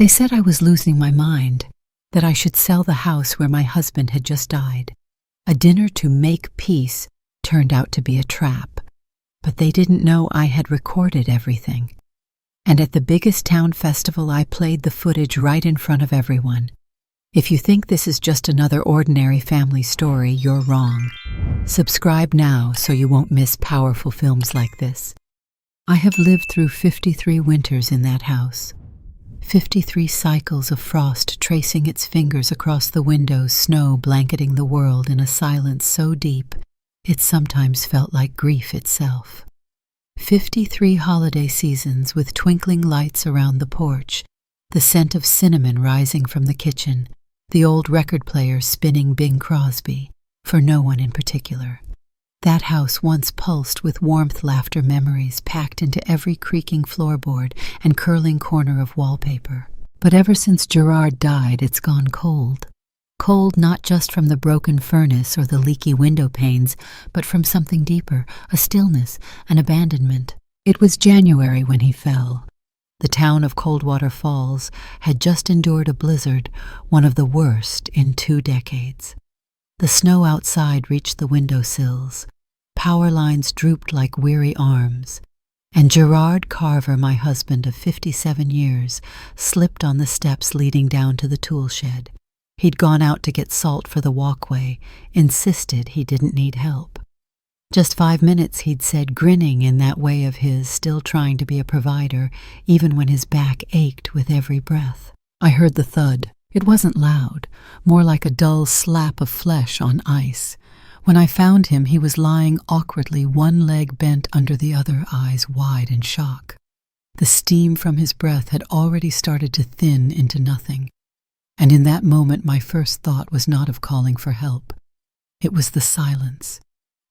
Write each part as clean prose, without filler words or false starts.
They said I was losing my mind, that I should sell the house where my husband had just died. A dinner to make peace turned out to be a trap, but they didn't know I had recorded everything. And at the biggest town festival, I played the footage right in front of everyone. If you think this is just another ordinary family story, you're wrong. Subscribe now so you won't miss powerful films like this. I have lived through 53 winters in that house. 53 cycles of frost tracing its fingers across the windows, snow blanketing the world in a silence so deep it sometimes felt like grief itself. 53 holiday seasons with twinkling lights around the porch, the scent of cinnamon rising from the kitchen, the old record player spinning Bing Crosby, for no one in particular. That house once pulsed with warmth, laughter, memories packed into every creaking floorboard and curling corner of wallpaper. But ever since Gerard died, it's gone cold. Cold not just from the broken furnace or the leaky window panes, but from something deeper, a stillness, an abandonment. It was January when he fell. The town of Coldwater Falls had just endured a blizzard, one of the worst in 2 decades. The snow outside reached the windowsills. Power lines drooped like weary arms. And Gerard Carver, my husband of 57 years, slipped on the steps leading down to the tool shed. He'd gone out to get salt for the walkway, insisted he didn't need help. Just 5 minutes, he'd said, grinning in that way of his, still trying to be a provider, even when his back ached with every breath. I heard the thud. It wasn't loud, more like a dull slap of flesh on ice. When I found him, he was lying awkwardly, one leg bent under the other, eyes wide in shock. The steam from his breath had already started to thin into nothing. And in that moment, my first thought was not of calling for help. It was the silence,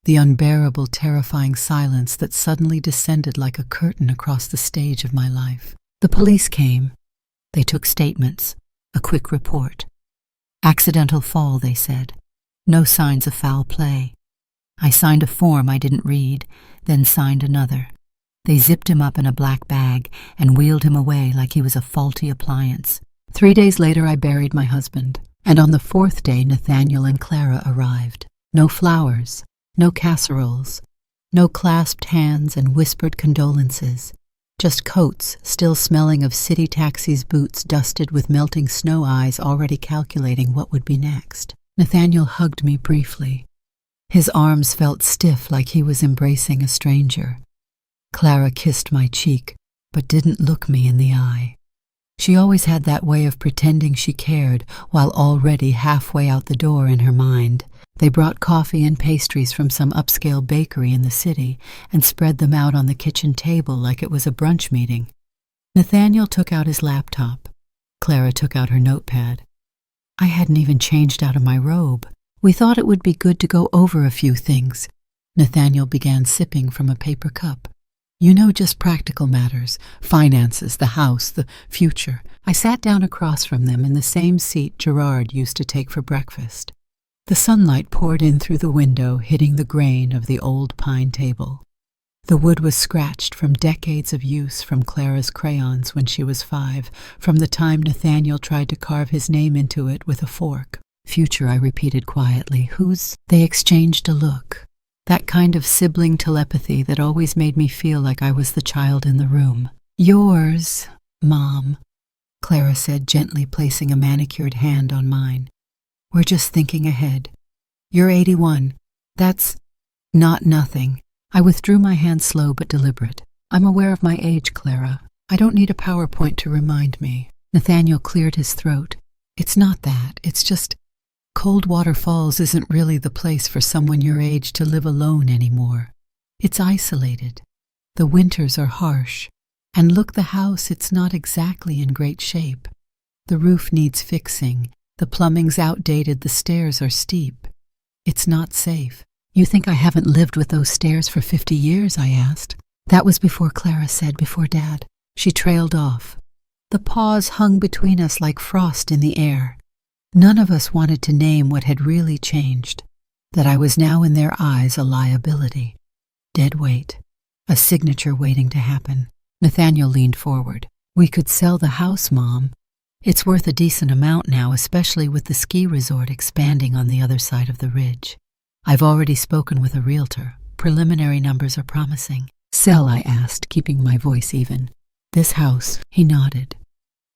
the unbearable, terrifying silence that suddenly descended like a curtain across the stage of my life. The police came. They took statements. A quick report. Accidental fall, they said. No signs of foul play. I signed a form I didn't read, then signed another. They zipped him up in a black bag and wheeled him away like he was a faulty appliance. 3 days later, I buried my husband. And on the 4th day, Nathaniel and Clara arrived. No flowers, no casseroles, no clasped hands and whispered condolences. Just coats, still smelling of city taxis' boots dusted with melting snow eyes already calculating what would be next. Nathaniel hugged me briefly. His arms felt stiff like he was embracing a stranger. Clara kissed my cheek, but didn't look me in the eye. She always had that way of pretending she cared while already halfway out the door in her mind. They brought coffee and pastries from some upscale bakery in the city and spread them out on the kitchen table like it was a brunch meeting. Nathaniel took out his laptop. Clara took out her notepad. I hadn't even changed out of my robe. We thought it would be good to go over a few things. Nathaniel began sipping from a paper cup. You know, just practical matters, finances, the house, the future. I sat down across from them in the same seat Gerard used to take for breakfast. The sunlight poured in through the window, hitting the grain of the old pine table. The wood was scratched from decades of use, from Clara's crayons when she was 5, from the time Nathaniel tried to carve his name into it with a fork. Future, I repeated quietly. Whose? They exchanged a look. That kind of sibling telepathy that always made me feel like I was the child in the room. Yours, Mom, Clara said, gently placing a manicured hand on mine. We're just thinking ahead. You're 81. That's not nothing. I withdrew my hand, slow but deliberate. I'm aware of my age, Clara. I don't need a PowerPoint to remind me. Nathaniel cleared his throat. It's not that. It's just Coldwater Falls isn't really the place for someone your age to live alone anymore. It's isolated. The winters are harsh. And look, the house, it's not exactly in great shape. The roof needs fixing. The plumbing's outdated. The stairs are steep. It's not safe. You think I haven't lived with those stairs for 50 years? I asked. That was before Clara said, before Dad. She trailed off. The pause hung between us like frost in the air. None of us wanted to name what had really changed, that I was now in their eyes a liability. Dead weight. A signature waiting to happen. Nathaniel leaned forward. We could sell the house, Mom. It's worth a decent amount now, especially with the ski resort expanding on the other side of the ridge. I've already spoken with a realtor. Preliminary numbers are promising. Sell, I asked, keeping my voice even. This house, he nodded.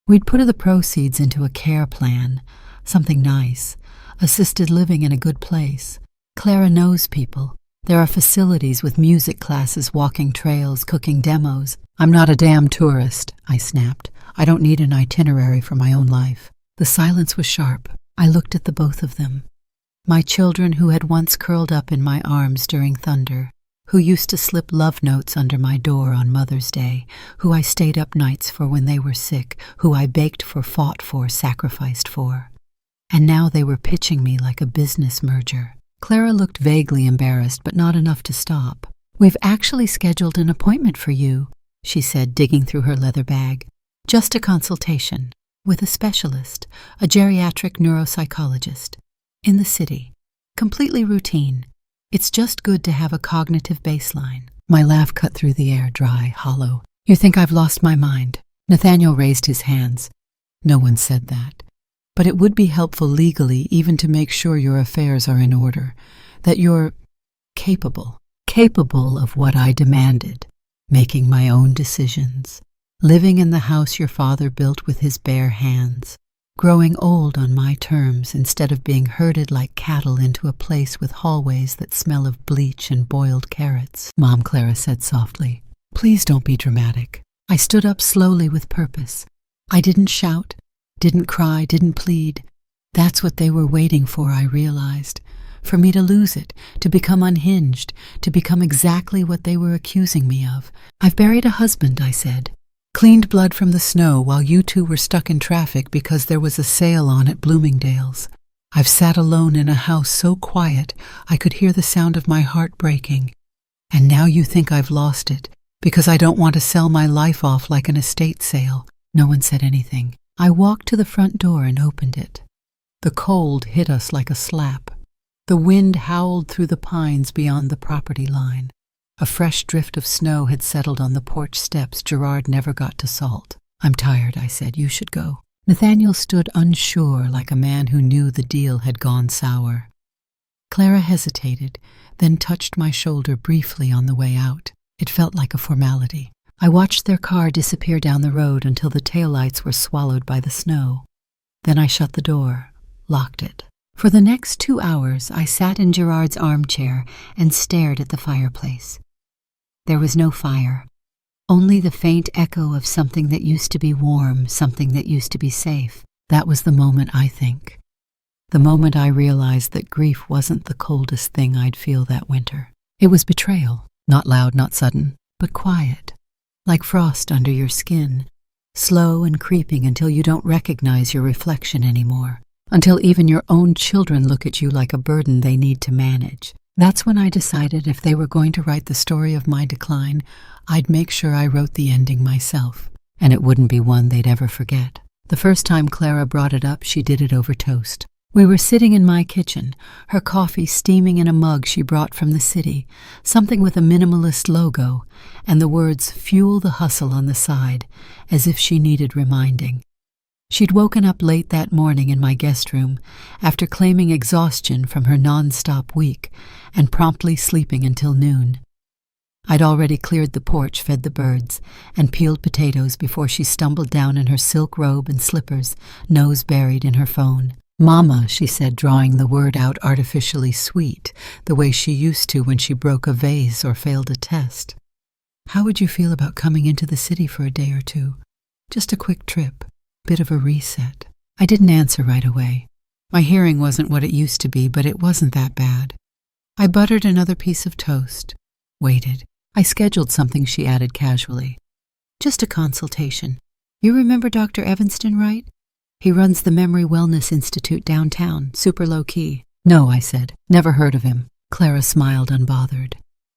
We'd put the proceeds into a care plan, something nice, assisted living in a good place. Clara knows people. There are facilities with music classes, walking trails, cooking demos. I'm not a damn tourist, I snapped. I don't need an itinerary for my own life. The silence was sharp. I looked at the both of them. My children who had once curled up in my arms during thunder, who used to slip love notes under my door on Mother's Day, who I stayed up nights for when they were sick, who I baked for, fought for, sacrificed for. And now they were pitching me like a business merger. Clara looked vaguely embarrassed, but not enough to stop. We've actually scheduled an appointment for you, she said, digging through her leather bag. Just a consultation with a specialist, a geriatric neuropsychologist, in the city. Completely routine. It's just good to have a cognitive baseline. My laugh cut through the air, dry, hollow. You think I've lost my mind? Nathaniel raised his hands. No one said that. But it would be helpful legally even to make sure your affairs are in order, that you're capable of what I demanded, making my own decisions, living in the house your father built with his bare hands, growing old on my terms instead of being herded like cattle into a place with hallways that smell of bleach and boiled carrots, Mom, Clara said softly. Please don't be dramatic. I stood up slowly with purpose. I didn't shout, didn't cry, didn't plead. That's what they were waiting for, I realized. For me to lose it, to become unhinged, to become exactly what they were accusing me of. I've buried a husband, I said. Cleaned blood from the snow while you two were stuck in traffic because there was a sale on at Bloomingdale's. I've sat alone in a house so quiet I could hear the sound of my heart breaking. And now you think I've lost it because I don't want to sell my life off like an estate sale. No one said anything. I walked to the front door and opened it. The cold hit us like a slap. The wind howled through the pines beyond the property line. A fresh drift of snow had settled on the porch steps Gerard never got to salt. I'm tired, I said. You should go. Nathaniel stood unsure, like a man who knew the deal had gone sour. Clara hesitated, then touched my shoulder briefly on the way out. It felt like a formality. I watched their car disappear down the road until the taillights were swallowed by the snow. Then I shut the door, locked it. For the next 2 hours, I sat in Gerard's armchair and stared at the fireplace. There was no fire, only the faint echo of something that used to be warm, something that used to be safe. That was the moment, I think. The moment I realized that grief wasn't the coldest thing I'd feel that winter. It was betrayal, not loud, not sudden, but quiet, like frost under your skin, slow and creeping until you don't recognize your reflection anymore, until even your own children look at you like a burden they need to manage. That's when I decided if they were going to write the story of my decline, I'd make sure I wrote the ending myself, and it wouldn't be one they'd ever forget. The first time Clara brought it up, she did it over toast. We were sitting in my kitchen, her coffee steaming in a mug she brought from the city, something with a minimalist logo, and the words "Fuel the Hustle" on the side, as if she needed reminding. She'd woken up late that morning in my guest room after claiming exhaustion from her non-stop week and promptly sleeping until noon. I'd already cleared the porch, fed the birds, and peeled potatoes before she stumbled down in her silk robe and slippers, nose buried in her phone. "Mama," she said, drawing the word out artificially sweet, the way she used to when she broke a vase or failed a test. "How would you feel about coming into the city for a day or two? Just a quick trip. Bit of a reset." I didn't answer right away. My hearing wasn't what it used to be, but it wasn't that bad. I buttered another piece of toast. Waited. I scheduled something, she added casually. "Just a consultation. You remember Dr. Evanston, right? He runs the Memory Wellness Institute downtown, super low-key." "No," I said. "Never heard of him." Clara smiled unbothered.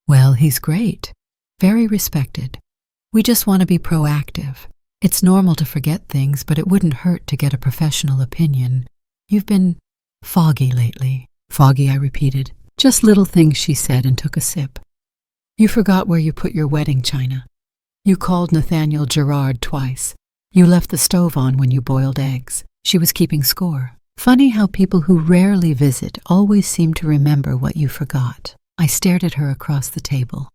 "Well, he's great. Very respected. We just want to be proactive. It's normal to forget things, but it wouldn't hurt to get a professional opinion. You've been foggy lately." "Foggy," I repeated. "Just little things," she said, and took a sip. "You forgot where you put your wedding china. You called Nathaniel Gerard twice. You left the stove on when you boiled eggs. She was keeping score. Funny how people who rarely visit always seem to remember what you forgot. I stared at her across the table.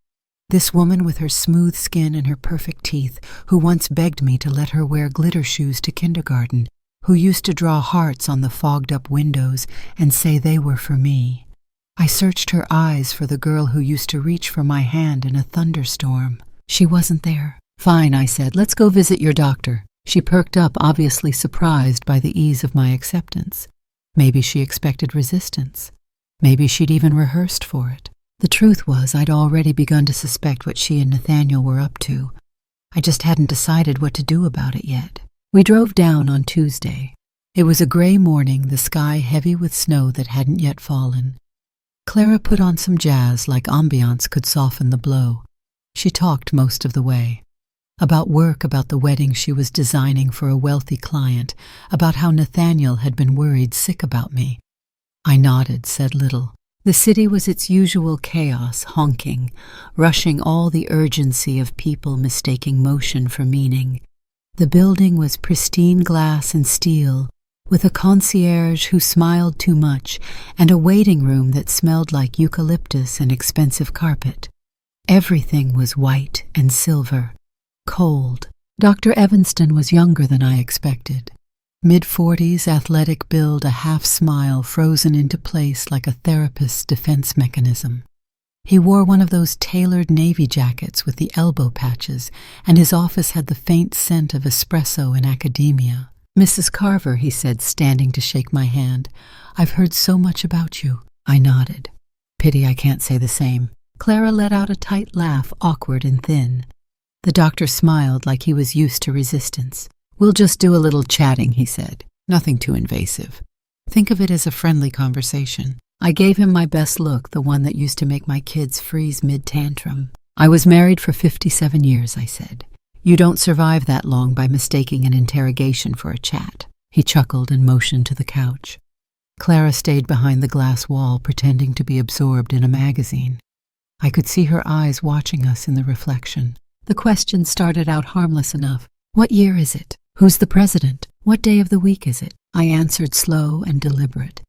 This woman with her smooth skin and her perfect teeth, who once begged me to let her wear glitter shoes to kindergarten, who used to draw hearts on the fogged-up windows and say they were for me. I searched her eyes for the girl who used to reach for my hand in a thunderstorm. She wasn't there. Fine, I said, let's go visit your doctor. She perked up, obviously surprised by the ease of my acceptance. Maybe she expected resistance. Maybe she'd even rehearsed for it. The truth was, I'd already begun to suspect what she and Nathaniel were up to. I just hadn't decided what to do about it yet. We drove down on Tuesday. It was a gray morning, the sky heavy with snow that hadn't yet fallen. Clara put on some jazz like ambiance could soften the blow. She talked most of the way. About work, about the wedding she was designing for a wealthy client, about how Nathaniel had been worried sick about me. I nodded, said little. The city was its usual chaos, honking, rushing all the urgency of people mistaking motion for meaning. The building was pristine glass and steel, with a concierge who smiled too much and a waiting room that smelled like eucalyptus and expensive carpet. Everything was white and silver, cold. Dr. Evanston was younger than I expected. Mid-40s, athletic build, a half-smile frozen into place like a therapist's defense mechanism. He wore one of those tailored navy jackets with the elbow patches, and his office had the faint scent of espresso in academia. Mrs. Carver, he said, standing to shake my hand, I've heard so much about you. I nodded. Pity I can't say the same. Clara let out a tight laugh, awkward and thin. The doctor smiled like he was used to resistance. We'll just do a little chatting, he said. Nothing too invasive. Think of it as a friendly conversation. I gave him my best look, the one that used to make my kids freeze mid-tantrum. I was married for 57 years, I said. You don't survive that long by mistaking an interrogation for a chat. He chuckled and motioned to the couch. Clara stayed behind the glass wall, pretending to be absorbed in a magazine. I could see her eyes watching us in the reflection. The question started out harmless enough. What year is it? Who's the president? What day of the week is it? I answered, slow and deliberate.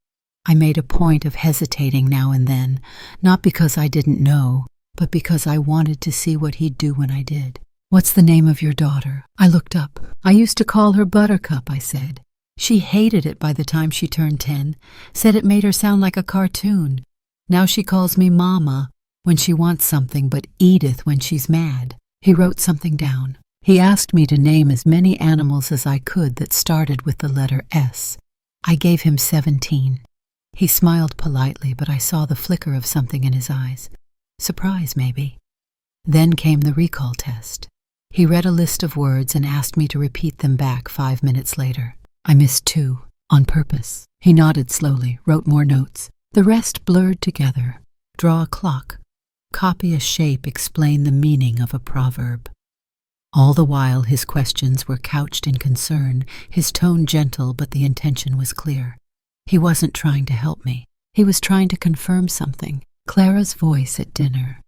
I made a point of hesitating now and then, not because I didn't know, but because I wanted to see what he'd do when I did. What's the name of your daughter? I looked up. I used to call her Buttercup, I said. She hated it by the time she turned 10, said it made her sound like a cartoon. Now she calls me Mama when she wants something, but Edith when she's mad. He wrote something down. He asked me to name as many animals as I could that started with the letter S. I gave him 17. He smiled politely, but I saw the flicker of something in his eyes. Surprise, maybe. Then came the recall test. He read a list of words and asked me to repeat them back 5 minutes later. I missed 2, on purpose. He nodded slowly, wrote more notes. The rest blurred together. Draw a clock. Copy a shape, explain the meaning of a proverb. All the while his questions were couched in concern, his tone gentle, but the intention was clear. He wasn't trying to help me. He was trying to confirm something. Clara's voice at dinner.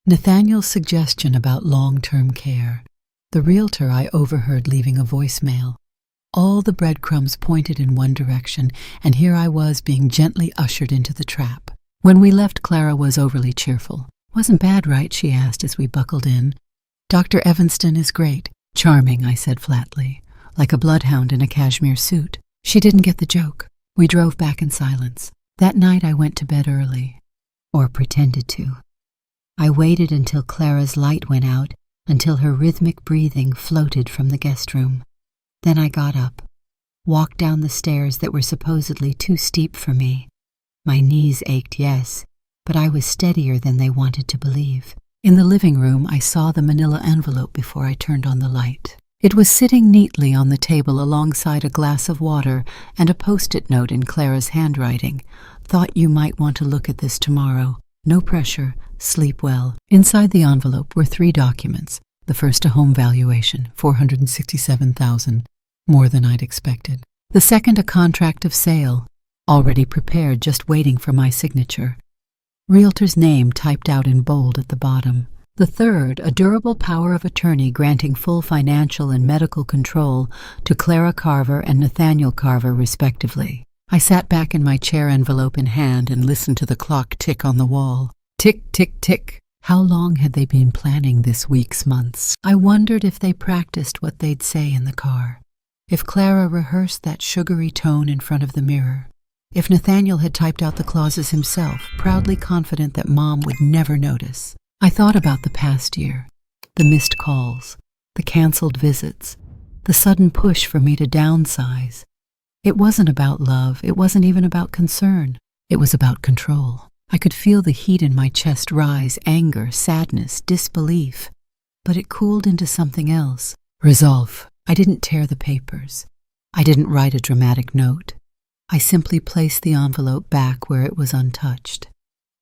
Nathaniel's suggestion about long-term care. The realtor I overheard leaving a voicemail. All the breadcrumbs pointed in one direction, and here I was being gently ushered into the trap. When we left, Clara was overly cheerful. Wasn't bad, right? She asked as we buckled in. Dr. Evanston is great. Charming, I said flatly, like a bloodhound in a cashmere suit. She didn't get the joke. We drove back in silence. That night I went to bed early. Or pretended to. I waited until Clara's light went out, until her rhythmic breathing floated from the guest room. Then I got up, walked down the stairs that were supposedly too steep for me. My knees ached, yes, but I was steadier than they wanted to believe. In the living room, I saw the manila envelope before I turned on the light. It was sitting neatly on the table alongside a glass of water and a post-it note in Clara's handwriting. Thought you might want to look at this tomorrow. No pressure. Sleep well. Inside the envelope were 3 documents. The first, a home valuation, $467,000, more than I'd expected. The second, a contract of sale, already prepared, just waiting for my signature. Realtor's name typed out in bold at the bottom. The third, a durable power of attorney granting full financial and medical control to Clara Carver and Nathaniel Carver, respectively. I sat back in my chair, envelope in hand, and listened to the clock tick on the wall. Tick, tick, tick. How long had they been planning this week's months? I wondered if they practiced what they'd say in the car. If Clara rehearsed that sugary tone in front of the mirror. If Nathaniel had typed out the clauses himself, proudly confident that Mom would never notice. I thought about the past year, the missed calls, the canceled visits, the sudden push for me to downsize. It wasn't about love, it wasn't even about concern. It was about control. I could feel the heat in my chest rise, anger, sadness, disbelief. But it cooled into something else. Resolve. I didn't tear the papers. I didn't write a dramatic note. I simply placed the envelope back where it was untouched.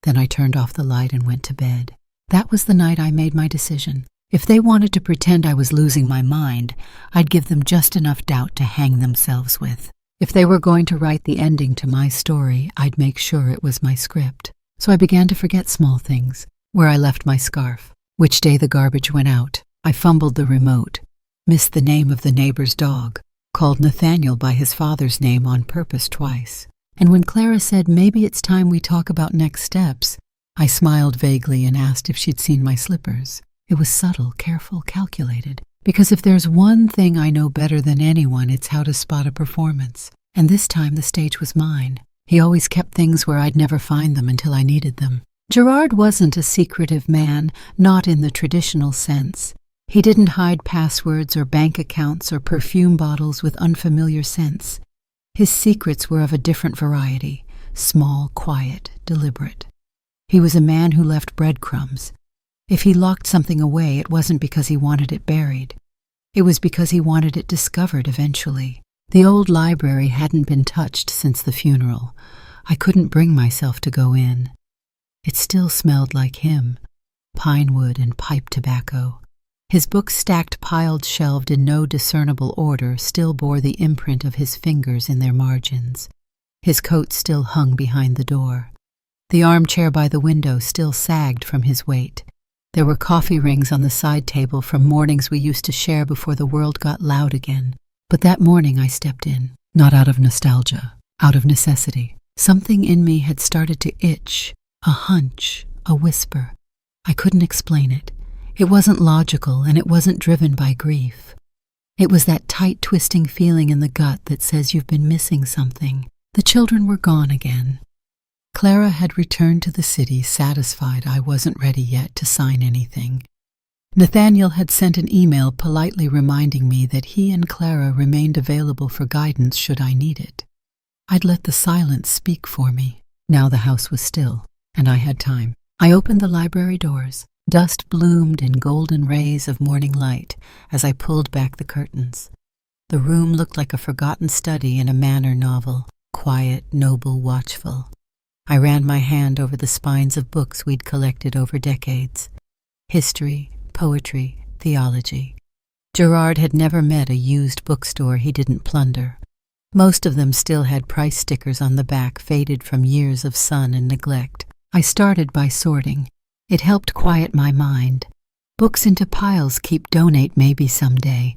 Then I turned off the light and went to bed. That was the night I made my decision. If they wanted to pretend I was losing my mind, I'd give them just enough doubt to hang themselves with. If they were going to write the ending to my story, I'd make sure it was my script. So I began to forget small things. Where I left my scarf. Which day the garbage went out. I fumbled the remote. Missed the name of the neighbor's dog. Called Nathaniel by his father's name on purpose twice. And when Clara said, maybe it's time we talk about next steps, I smiled vaguely and asked if she'd seen my slippers. It was subtle, careful, calculated. Because if there's one thing I know better than anyone, it's how to spot a performance. And this time the stage was mine. He always kept things where I'd never find them until I needed them. Gerard wasn't a secretive man, not in the traditional sense. He didn't hide passwords or bank accounts or perfume bottles with unfamiliar scents. His secrets were of a different variety, small, quiet, deliberate. He was a man who left breadcrumbs. If he locked something away, it wasn't because he wanted it buried. It was because he wanted it discovered eventually. The old library hadn't been touched since the funeral. I couldn't bring myself to go in. It still smelled like him, pine wood and pipe tobacco. His books, stacked, piled, shelved in no discernible order, still bore the imprint of his fingers in their margins. His coat still hung behind the door. The armchair by the window still sagged from his weight. There were coffee rings on the side table from mornings we used to share before the world got loud again. But that morning I stepped in, not out of nostalgia, out of necessity. Something in me had started to itch, a hunch, a whisper. I couldn't explain it. It wasn't logical, and it wasn't driven by grief. It was that tight, twisting feeling in the gut that says you've been missing something. The children were gone again. Clara had returned to the city, satisfied I wasn't ready yet to sign anything. Nathaniel had sent an email politely reminding me that he and Clara remained available for guidance should I need it. I'd let the silence speak for me. Now the house was still, and I had time. I opened the library doors. Dust bloomed in golden rays of morning light as I pulled back the curtains. The room looked like a forgotten study in a manor novel, quiet, noble, watchful. I ran my hand over the spines of books we'd collected over decades. History, poetry, theology. Gerard had never met a used bookstore he didn't plunder. Most of them still had price stickers on the back, faded from years of sun and neglect. I started by sorting. It helped quiet my mind. Books into piles, keep, donate maybe someday.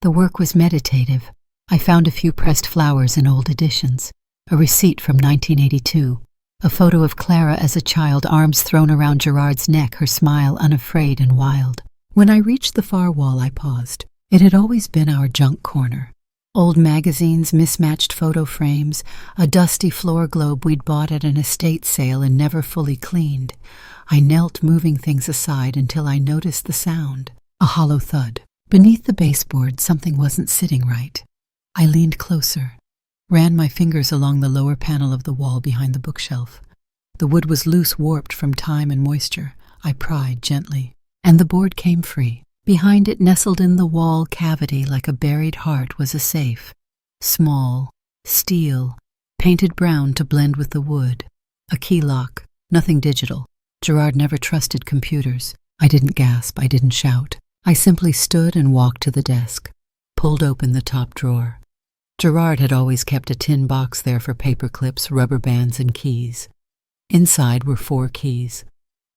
The work was meditative. I found a few pressed flowers in old editions, a receipt from 1982, a photo of Clara as a child, arms thrown around Gerard's neck, her smile unafraid and wild. When I reached the far wall, I paused. It had always been our junk corner. Old magazines, mismatched photo frames, a dusty floor globe we'd bought at an estate sale and never fully cleaned. I knelt, moving things aside until I noticed the sound, a hollow thud. Beneath the baseboard, something wasn't sitting right. I leaned closer, ran my fingers along the lower panel of the wall behind the bookshelf. The wood was loose, warped from time and moisture. I pried gently, and the board came free. Behind it, nestled in the wall cavity like a buried heart, was a safe. Small, steel, painted brown to blend with the wood. A key lock, nothing digital. Gerard never trusted computers. I didn't gasp, I didn't shout. I simply stood and walked to the desk, pulled open the top drawer. Gerard had always kept a tin box there for paper clips, rubber bands, and keys. Inside were 4 keys.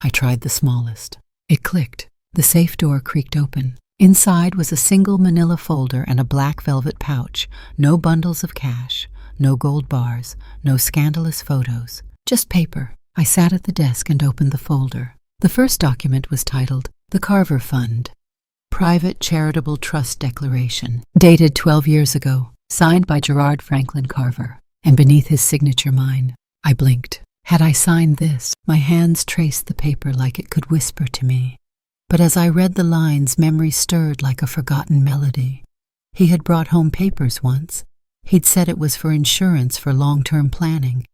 I tried the smallest. It clicked. The safe door creaked open. Inside was a single manila folder and a black velvet pouch. No bundles of cash, no gold bars, no scandalous photos. Just paper. I sat at the desk and opened the folder. The first document was titled, The Carver Fund. Private Charitable Trust Declaration. Dated 12 years ago. Signed by Gerard Franklin Carver. And beneath his signature mine. I blinked. Had I signed this? My hands traced the paper like it could whisper to me. But as I read the lines, memory stirred like a forgotten melody. He had brought home papers once. He'd said it was for insurance for long-term planning.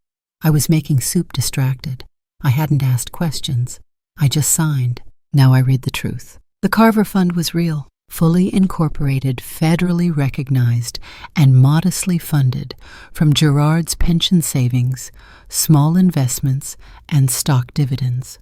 I was making soup distracted. I hadn't asked questions. I just signed. Now I read the truth. The Carver Fund was real, fully incorporated, federally recognized, and modestly funded from Gerard's pension savings, small investments, and stock dividends.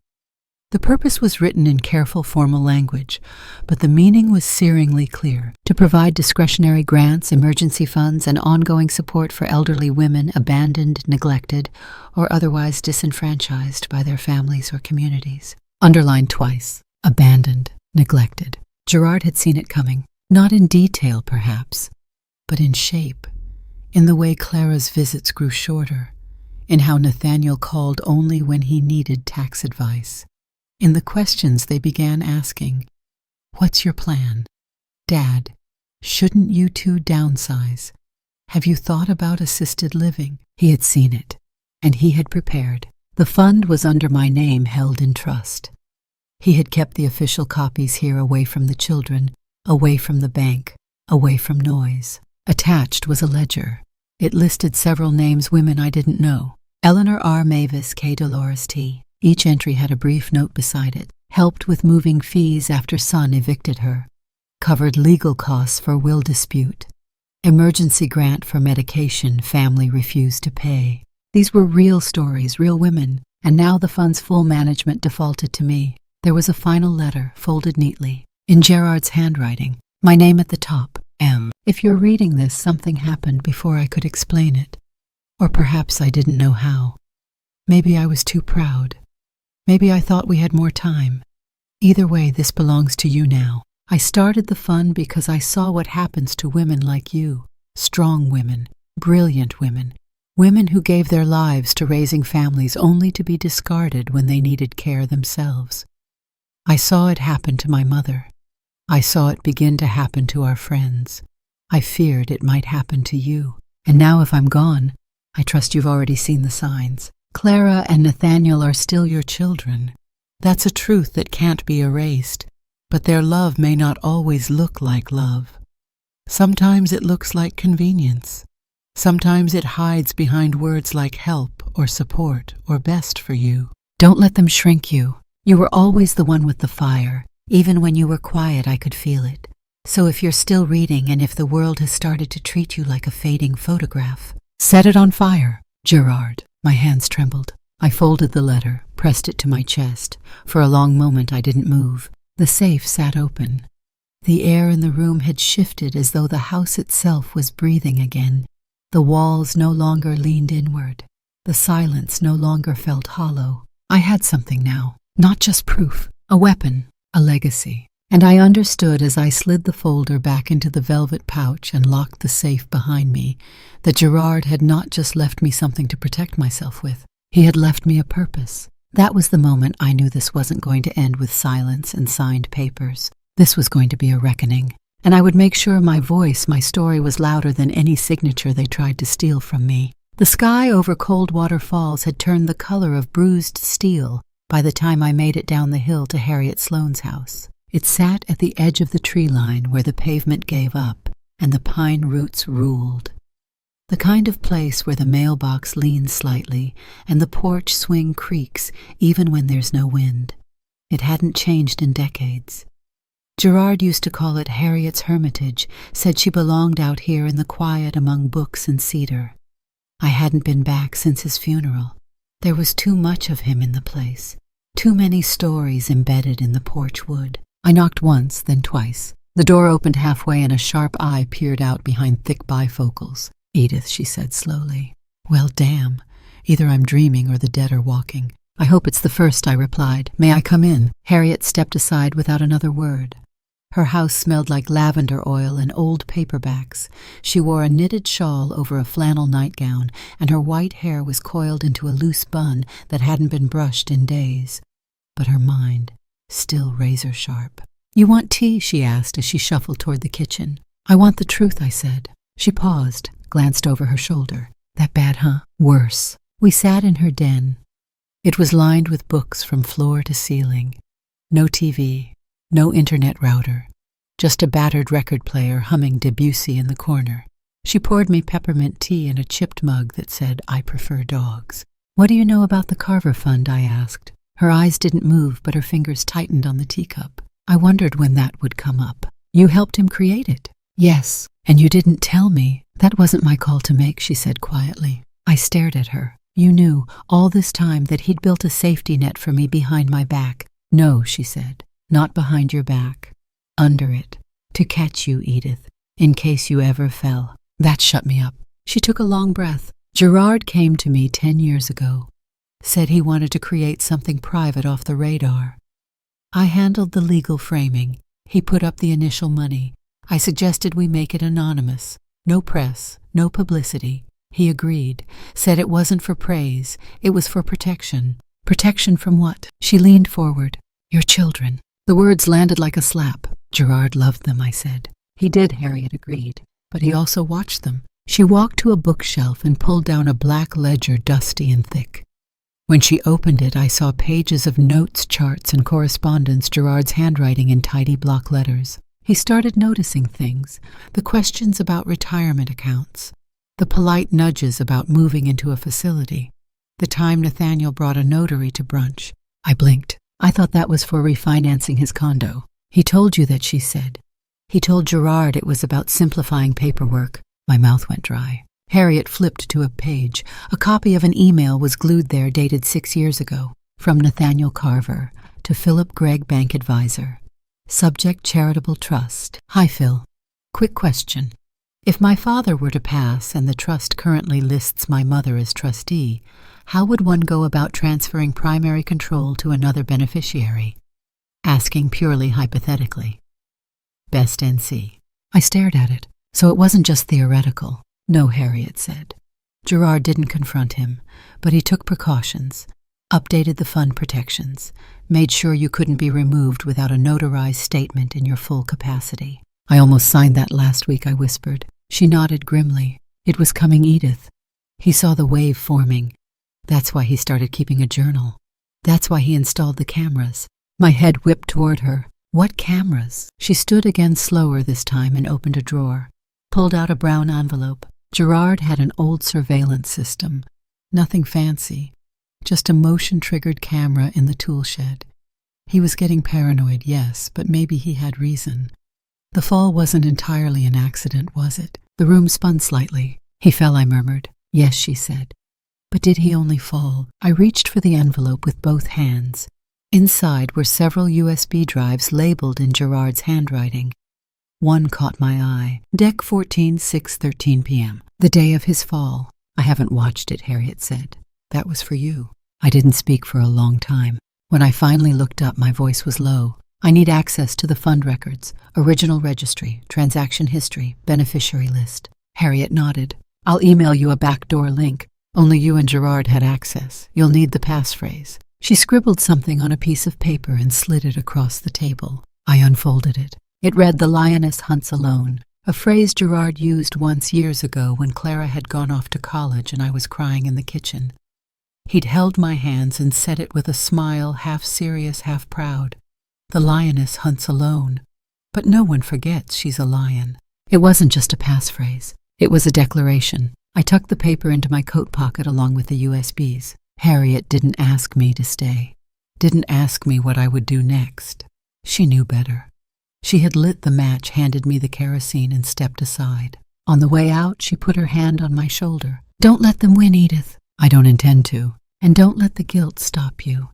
The purpose was written in careful formal language, but the meaning was searingly clear: to provide discretionary grants, emergency funds, and ongoing support for elderly women abandoned, neglected, or otherwise disenfranchised by their families or communities. Underlined twice: abandoned, neglected. Gerard had seen it coming, not in detail perhaps, but in shape, in the way Clara's visits grew shorter, in how Nathaniel called only when he needed tax advice. In the questions they began asking, "What's your plan? Dad, shouldn't you two downsize? Have you thought about assisted living?" He had seen it, and he had prepared. The fund was under my name, held in trust. He had kept the official copies here, away from the children, away from the bank, away from noise. Attached was a ledger. It listed several names, women I didn't know. Eleanor R. Mavis, K. Dolores T. Each entry had a brief note beside it. Helped with moving fees after son evicted her. Covered legal costs for will dispute. Emergency grant for medication family refused to pay. These were real stories, real women, and now the fund's full management defaulted to me. There was a final letter, folded neatly, in Gerard's handwriting. My name at the top, M. If you're reading this, something happened before I could explain it. Or perhaps I didn't know how. Maybe I was too proud. Maybe I thought we had more time. Either way, this belongs to you now. I started the fund because I saw what happens to women like you. Strong women, brilliant women, women who gave their lives to raising families only to be discarded when they needed care themselves. I saw it happen to my mother. I saw it begin to happen to our friends. I feared it might happen to you. And now if I'm gone, I trust you've already seen the signs. Clara and Nathaniel are still your children. That's a truth that can't be erased, but their love may not always look like love. Sometimes it looks like convenience. Sometimes it hides behind words like help or support or best for you. Don't let them shrink you. You were always the one with the fire. Even when you were quiet, I could feel it. So if you're still reading, and if the world has started to treat you like a fading photograph, set it on fire. Gerard. My hands trembled. I folded the letter, pressed it to my chest. For a long moment I didn't move. The safe sat open. The air in the room had shifted as though the house itself was breathing again. The walls no longer leaned inward. The silence no longer felt hollow. I had something now. Not just proof. A weapon. A legacy. And I understood as I slid the folder back into the velvet pouch and locked the safe behind me that Gerard had not just left me something to protect myself with. He had left me a purpose. That was the moment I knew this wasn't going to end with silence and signed papers. This was going to be a reckoning. And I would make sure my voice, my story, was louder than any signature they tried to steal from me. The sky over Coldwater Falls had turned the color of bruised steel by the time I made it down the hill to Harriet Sloane's house. It sat at the edge of the tree line where the pavement gave up and the pine roots ruled. The kind of place where the mailbox leans slightly and the porch swing creaks even when there's no wind. It hadn't changed in decades. Gerard used to call it Harriet's Hermitage, said she belonged out here in the quiet among books and cedar. I hadn't been back since his funeral. There was too much of him in the place, too many stories embedded in the porch wood. I knocked once, then twice. The door opened halfway and a sharp eye peered out behind thick bifocals. "Edith," she said slowly. Well, damn. Either I'm dreaming or the dead are walking. I hope it's the first, I replied. May I come in? Harriet stepped aside without another word. Her house smelled like lavender oil and old paperbacks. She wore a knitted shawl over a flannel nightgown, and her white hair was coiled into a loose bun that hadn't been brushed in days. But her mind, still razor-sharp. You want tea? She asked as she shuffled toward the kitchen. I want the truth, I said. She paused, glanced over her shoulder. That bad, huh? Worse. We sat in her den. It was lined with books from floor to ceiling. No TV. No internet router, just a battered record player humming Debussy in the corner. She poured me peppermint tea in a chipped mug that said, I prefer dogs. What do you know about the Carver Fund? I asked. Her eyes didn't move, but her fingers tightened on the teacup. I wondered when that would come up. You helped him create it? Yes, and you didn't tell me. That wasn't my call to make, she said quietly. I stared at her. You knew all this time that he'd built a safety net for me behind my back. No, she said. Not behind your back, under it, to catch you, Edith, in case you ever fell. That shut me up. She took a long breath. Gerard came to me 10 years ago, said he wanted to create something private off the radar. I handled the legal framing. He put up the initial money. I suggested we make it anonymous. No press, no publicity. He agreed, said it wasn't for praise, it was for protection. Protection from what? She leaned forward. Your children. The words landed like a slap. Gerard loved them, I said. He did, Harriet agreed, but he also watched them. She walked to a bookshelf and pulled down a black ledger, dusty and thick. When she opened it, I saw pages of notes, charts, and correspondence, Gerard's handwriting in tidy block letters. He started noticing things, the questions about retirement accounts, the polite nudges about moving into a facility, the time Nathaniel brought a notary to brunch. I blinked. I thought that was for refinancing his condo. He told you that, she said. He told Gerard it was about simplifying paperwork. My mouth went dry. Harriet flipped to a page. A copy of an email was glued there dated 6 years ago. From Nathaniel Carver to Philip Gregg, bank advisor. Subject charitable trust. Hi, Phil. Quick question. If my father were to pass and the trust currently lists my mother as trustee, how would one go about transferring primary control to another beneficiary? Asking purely hypothetically. Best NC. I stared at it. So it wasn't just theoretical. No, Harriet said. Gerard didn't confront him, but he took precautions, updated the fund protections, made sure you couldn't be removed without a notarized statement in your full capacity. I almost signed that last week, I whispered. She nodded grimly. It was coming, Edith. He saw the wave forming. That's why he started keeping a journal. That's why he installed the cameras. My head whipped toward her. What cameras? She stood again slower this time and opened a drawer, pulled out a brown envelope. Gerard had an old surveillance system. Nothing fancy, just a motion-triggered camera in the tool shed. He was getting paranoid, yes, but maybe he had reason. The fall wasn't entirely an accident, was it? The room spun slightly. He fell, I murmured. Yes, she said. But did he only fall? I reached for the envelope with both hands. Inside were several USB drives labeled in Gerard's handwriting. One caught my eye. Deck 14, 6:13 p.m. The day of his fall. I haven't watched it, Harriet said. That was for you. I didn't speak for a long time. When I finally looked up, my voice was low. I need access to the fund records, original registry, transaction history, beneficiary list. Harriet nodded. I'll email you a backdoor link. Only you and Gerard had access. You'll need the passphrase. She scribbled something on a piece of paper and slid it across the table. I unfolded it. It read, "The lioness hunts alone," a phrase Gerard used once years ago when Clara had gone off to college and I was crying in the kitchen. He'd held my hands and said it with a smile, half serious, half proud. The lioness hunts alone. But no one forgets she's a lion. It wasn't just a passphrase. It was a declaration. I tucked the paper into my coat pocket along with the USBs. Harriet didn't ask me to stay. Didn't ask me what I would do next. She knew better. She had lit the match, handed me the kerosene, and stepped aside. On the way out, she put her hand on my shoulder. Don't let them win, Edith. I don't intend to. And don't let the guilt stop you.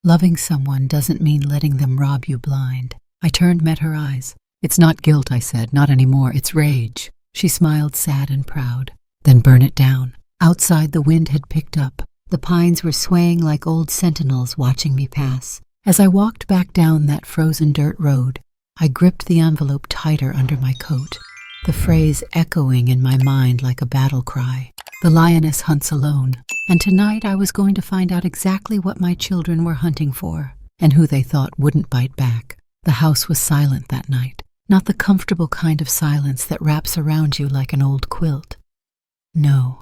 Loving someone doesn't mean letting them rob you blind. I turned, met her eyes. It's not guilt, I said. Not anymore. It's rage. She smiled, sad and proud. Then burn it down. Outside, the wind had picked up. The pines were swaying like old sentinels watching me pass. As I walked back down that frozen dirt road, I gripped the envelope tighter under my coat, the phrase echoing in my mind like a battle cry. The lioness hunts alone, and tonight I was going to find out exactly what my children were hunting for, and who they thought wouldn't bite back. The house was silent that night, not the comfortable kind of silence that wraps around you like an old quilt. No,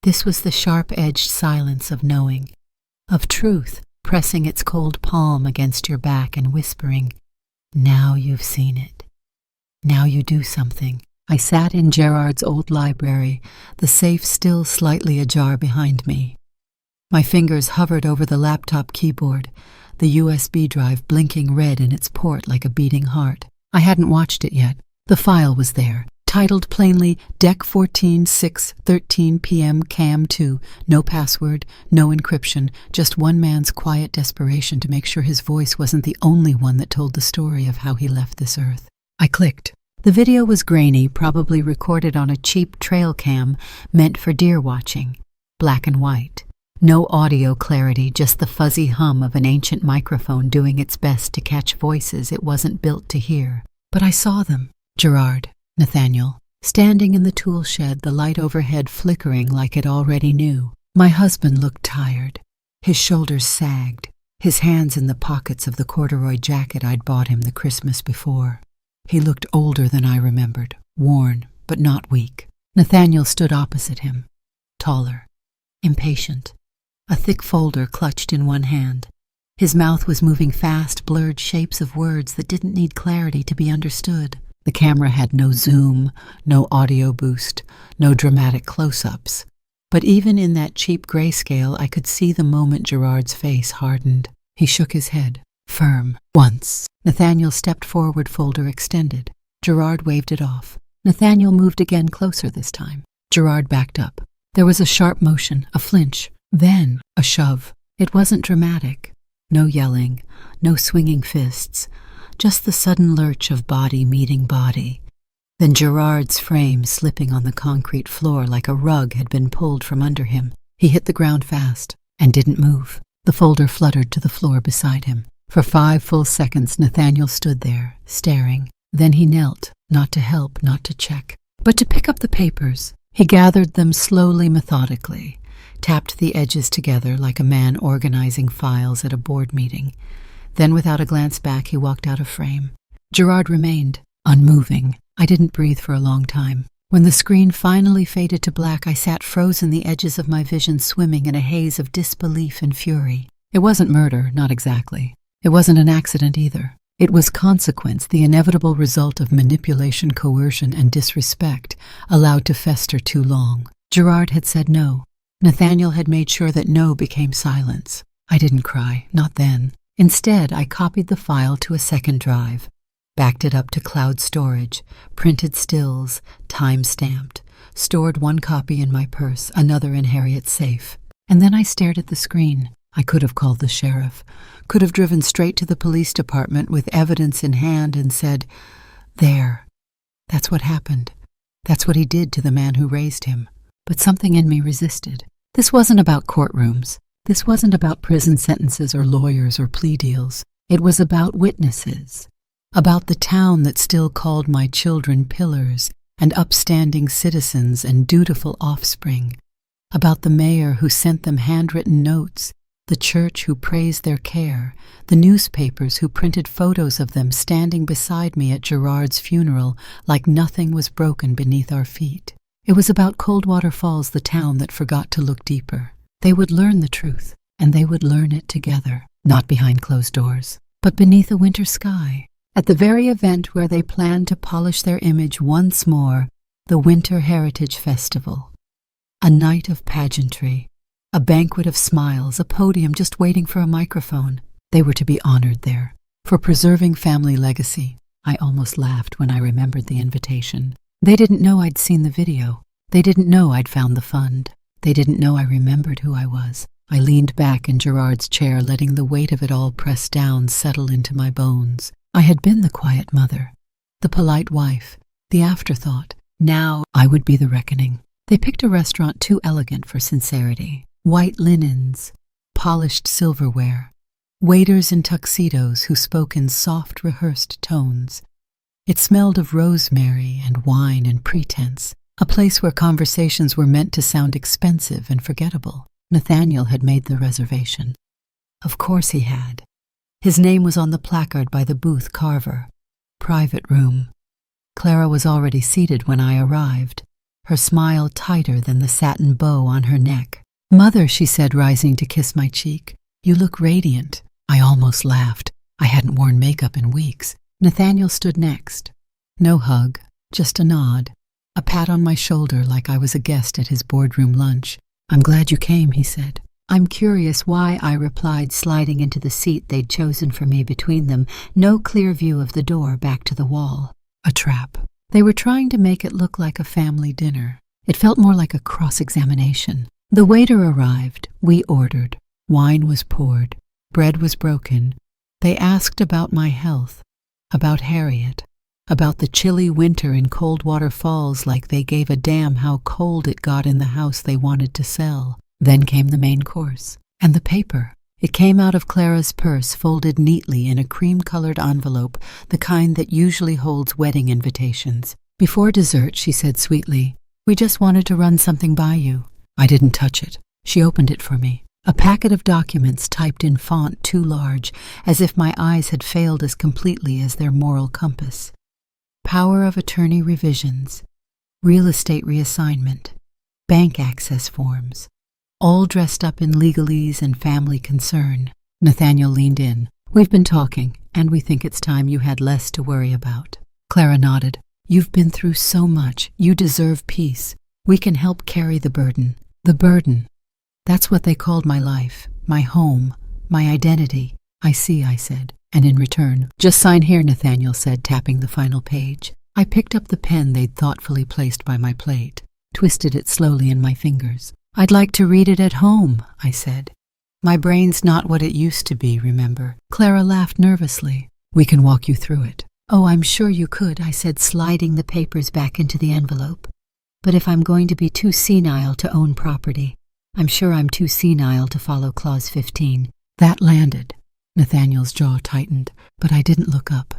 this was the sharp-edged silence of knowing, of truth pressing its cold palm against your back and whispering, "Now you've seen it. Now you do something." I sat in Gerard's old library, the safe still slightly ajar behind me. My fingers hovered over the laptop keyboard, the USB drive blinking red in its port like a beating heart. I hadn't watched it yet. The file was there, titled plainly Dec 14 6:13 p.m. Cam 2, no password, no encryption, just one man's quiet desperation to make sure his voice wasn't the only one that told the story of how he left this earth. I clicked. The video was grainy, probably recorded on a cheap trail cam meant for deer watching. Black and white. No audio clarity, just the fuzzy hum of an ancient microphone doing its best to catch voices it wasn't built to hear. But I saw them. Gerard, Nathaniel, standing in the tool shed, the light overhead flickering like it already knew. My husband looked tired. His shoulders sagged, his hands in the pockets of the corduroy jacket I'd bought him the Christmas before. He looked older than I remembered, worn, but not weak. Nathaniel stood opposite him, taller, impatient, a thick folder clutched in one hand. His mouth was moving fast, blurred shapes of words that didn't need clarity to be understood. The camera had no zoom, no audio boost, no dramatic close-ups. But even in that cheap grayscale, I could see the moment Gerard's face hardened. He shook his head, firm, once. Nathaniel stepped forward, folder extended. Gerard waved it off. Nathaniel moved again, closer this time. Gerard backed up. There was a sharp motion, a flinch, then a shove. It wasn't dramatic. No yelling, no swinging fists, just the sudden lurch of body meeting body. Then Gerard's frame slipping on the concrete floor like a rug had been pulled from under him. He hit the ground fast and didn't move. The folder fluttered to the floor beside him. For 5 full seconds, Nathaniel stood there, staring. Then he knelt, not to help, not to check, but to pick up the papers. He gathered them slowly, methodically, tapped the edges together like a man organizing files at a board meeting. Then, without a glance back, he walked out of frame. Gerard remained, unmoving. I didn't breathe for a long time. When the screen finally faded to black, I sat frozen, the edges of my vision swimming in a haze of disbelief and fury. It wasn't murder, not exactly. It wasn't an accident either. It was consequence, the inevitable result of manipulation, coercion, and disrespect, allowed to fester too long. Gerard had said no. Nathaniel had made sure that no became silence. I didn't cry, not then. Instead, I copied the file to a second drive, backed it up to cloud storage, printed stills, time-stamped, stored one copy in my purse, another in Harriet's safe. And then I stared at the screen. I could have called the sheriff, could have driven straight to the police department with evidence in hand and said, "There, that's what happened. That's what he did to the man who raised him." But something in me resisted. This wasn't about courtrooms. This wasn't about prison sentences or lawyers or plea deals. It was about witnesses, about the town that still called my children pillars and upstanding citizens and dutiful offspring, about the mayor who sent them handwritten notes, the church who praised their care, the newspapers who printed photos of them standing beside me at Gerard's funeral like nothing was broken beneath our feet. It was about Coldwater Falls, the town that forgot to look deeper. They would learn the truth, and they would learn it together, not behind closed doors, but beneath a winter sky, at the very event where they planned to polish their image once more, the Winter Heritage Festival. A night of pageantry, a banquet of smiles, a podium just waiting for a microphone. They were to be honored there, for preserving family legacy. I almost laughed when I remembered the invitation. They didn't know I'd seen the video. They didn't know I'd found the fund. They didn't know I remembered who I was. I leaned back in Gerard's chair, letting the weight of it all press down, settle into my bones. I had been the quiet mother, the polite wife, the afterthought. Now I would be the reckoning. They picked a restaurant too elegant for sincerity. white linens, polished silverware, waiters in tuxedos who spoke in soft, rehearsed tones. It smelled of rosemary and wine and pretense, a place where conversations were meant to sound expensive and forgettable. Nathaniel had made the reservation. Of course he had. His name was on the placard by the booth carver. Private room. Clara was already seated when I arrived, her smile tighter than the satin bow on her neck. "Mother," she said, rising to kiss my cheek, "you look radiant." I almost laughed. I hadn't worn makeup in weeks. Nathaniel stood next. No hug, just a nod, a pat on my shoulder like I was a guest at his boardroom lunch. "I'm glad you came," he said. "I'm curious why," I replied, sliding into the seat they'd chosen for me between them, no clear view of the door back to the wall. A trap. They were trying to make it look like a family dinner. It felt more like a cross-examination. The waiter arrived. We ordered. Wine was poured. Bread was broken. They asked about my health, about Harriet, about the chilly winter in Coldwater Falls, like they gave a damn how cold it got in the house they wanted to sell. Then came the main course. And the paper. It came out of Clara's purse, folded neatly in a cream-colored envelope, the kind that usually holds wedding invitations. Before dessert, she said sweetly, "We just wanted to run something by you." I didn't touch it. She opened it for me. A packet of documents typed in font too large, as if my eyes had failed as completely as their moral compass. Power of attorney revisions, real estate reassignment, bank access forms, all dressed up in legalese and family concern. Nathaniel leaned in. "We've been talking, and we think it's time you had less to worry about." Clara nodded. "You've been through so much. You deserve peace. We can help carry the burden." The burden. That's what they called my life, my home, my identity. "I see," I said, and in return, "Just sign here," Nathaniel said, tapping the final page. I picked up the pen they'd thoughtfully placed by my plate, twisted it slowly in my fingers. "I'd like to read it at home," I said. "My brain's not what it used to be, remember?" Clara laughed nervously. "We can walk you through it." "Oh, I'm sure you could," I said, sliding the papers back into the envelope. "But if I'm going to be too senile to own property, I'm sure I'm too senile to follow Clause 15. That landed. Nathaniel's jaw tightened, but I didn't look up.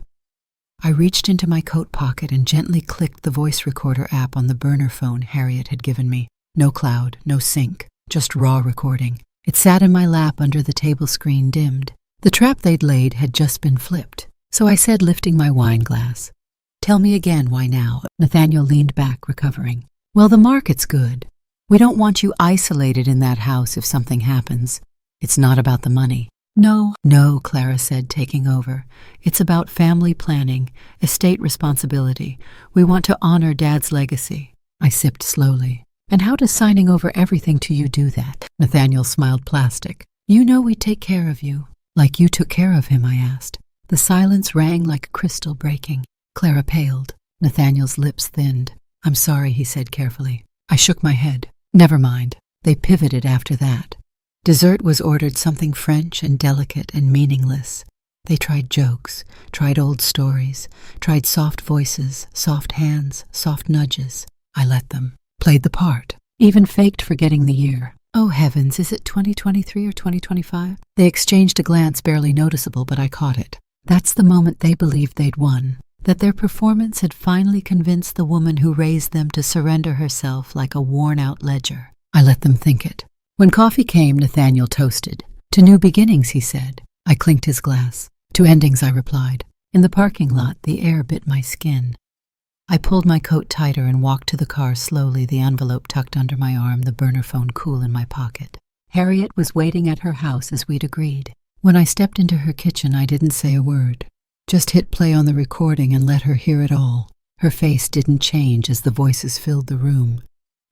I reached into my coat pocket and gently clicked the voice recorder app on the burner phone Harriet had given me. No cloud, no sync, just raw recording. It sat in my lap under the table screen, dimmed. The trap they'd laid had just been flipped. So I said, lifting my wine glass, "Tell me again, why now?" Nathaniel leaned back, recovering. "Well, the market's good. We don't want you isolated in that house if something happens. It's not about the money." No, Clara said, taking over. "It's about family planning, estate responsibility. We want to honor Dad's legacy." I sipped slowly. "And how does signing over everything to you do that?" Nathaniel smiled plastic. "You know we take care of you." "Like you took care of him?" I asked. The silence rang like crystal breaking. Clara paled. Nathaniel's lips thinned. "I'm sorry," he said carefully. I shook my head. "Never mind." They pivoted after that. Dessert was ordered, something French and delicate and meaningless. They tried jokes, tried old stories, tried soft voices, soft hands, soft nudges. I let them. Played the part. Even faked forgetting the year. "Oh heavens, is it 2023 or 2025? They exchanged a glance barely noticeable, but I caught it. That's the moment they believed they'd won. That their performance had finally convinced the woman who raised them to surrender herself like a worn-out ledger. I let them think it. When coffee came, Nathaniel toasted. "To new beginnings," he said. I clinked his glass. "To endings," I replied. In the parking lot, the air bit my skin. I pulled my coat tighter and walked to the car slowly, the envelope tucked under my arm, the burner phone cool in my pocket. Harriet was waiting at her house as we'd agreed. When I stepped into her kitchen, I didn't say a word. Just hit play on the recording and let her hear it all. Her face didn't change as the voices filled the room.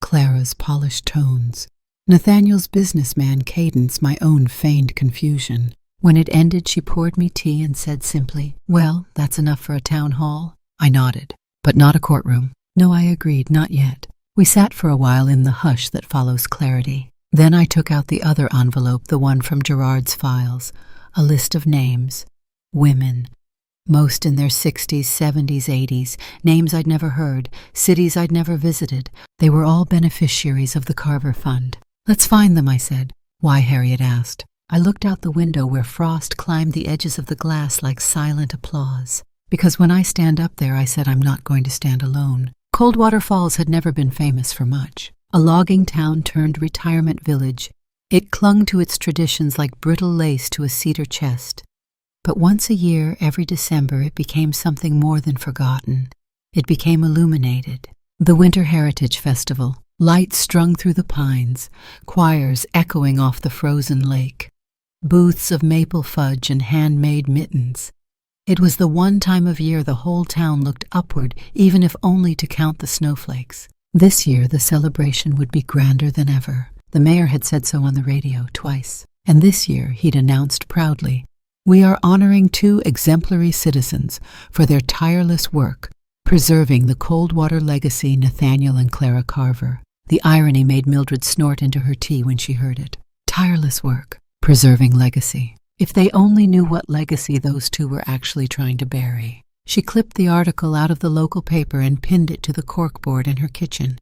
Clara's polished tones. Nathaniel's businessman cadence, my own feigned confusion. When it ended, she poured me tea and said simply, "Well, that's enough for a town hall." I nodded. "But not a courtroom." "No," I agreed, "not yet." We sat for a while in the hush that follows clarity. Then I took out the other envelope, the one from Gerard's files. A list of names. Women. Most in their 60s, 70s, 80s, names I'd never heard, cities I'd never visited. They were all beneficiaries of the Carver Fund. Let's find them, I said. Why? Harriet asked. I looked out the window where frost climbed the edges of the glass like silent applause. Because when I stand up there, I said I'm not going to stand alone. Coldwater Falls had never been famous for much. A logging town turned retirement village. It clung to its traditions like brittle lace to a cedar chest. But once a year, every December, it became something more than forgotten. It became illuminated. The Winter Heritage Festival, lights strung through the pines, choirs echoing off the frozen lake, booths of maple fudge and handmade mittens. It was the one time of year the whole town looked upward, even if only to count the snowflakes. This year, the celebration would be grander than ever. The mayor had said so on the radio twice. And this year, he'd announced proudly, "We are honoring 2 exemplary citizens for their tireless work, preserving the Coldwater legacy, Nathaniel and Clara Carver." The irony made Mildred snort into her tea when she heard it. Tireless work, preserving legacy. If they only knew what legacy those 2 were actually trying to bury. She clipped the article out of the local paper and pinned it to the corkboard in her kitchen.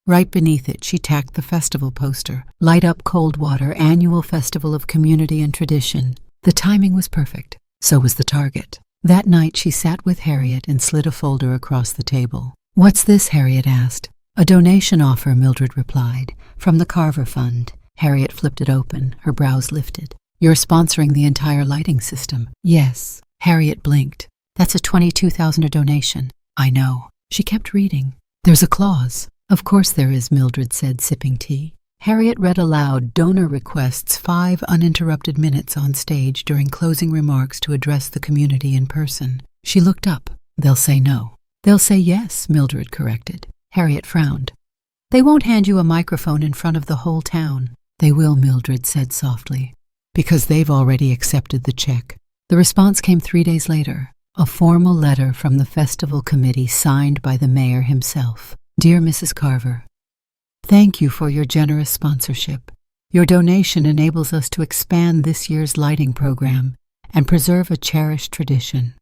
Right beneath it, she tacked the festival poster. Light Up Coldwater, Annual Festival of Community and Tradition. The timing was perfect. So was the target. That night, she sat with Harriet and slid a folder across the table. "What's this?" Harriet asked. "A donation offer," Mildred replied, "from the Carver Fund." Harriet flipped it open, her brows lifted. "You're sponsoring the entire lighting system." "Yes." Harriet blinked. "That's a $22,000 donation." "I know." She kept reading. "There's a clause." "Of course there is," Mildred said, sipping tea. Harriet read aloud, "Donor requests 5 uninterrupted minutes on stage during closing remarks to address the community in person." She looked up. "They'll say no." "They'll say yes," Mildred corrected. Harriet frowned. "They won't hand you a microphone in front of the whole town." "They will," Mildred said softly, "because they've already accepted the check." The response came 3 days later, a formal letter from the festival committee signed by the mayor himself. "Dear Mrs. Carver, thank you for your generous sponsorship. Your donation enables us to expand this year's lighting program and preserve a cherished tradition.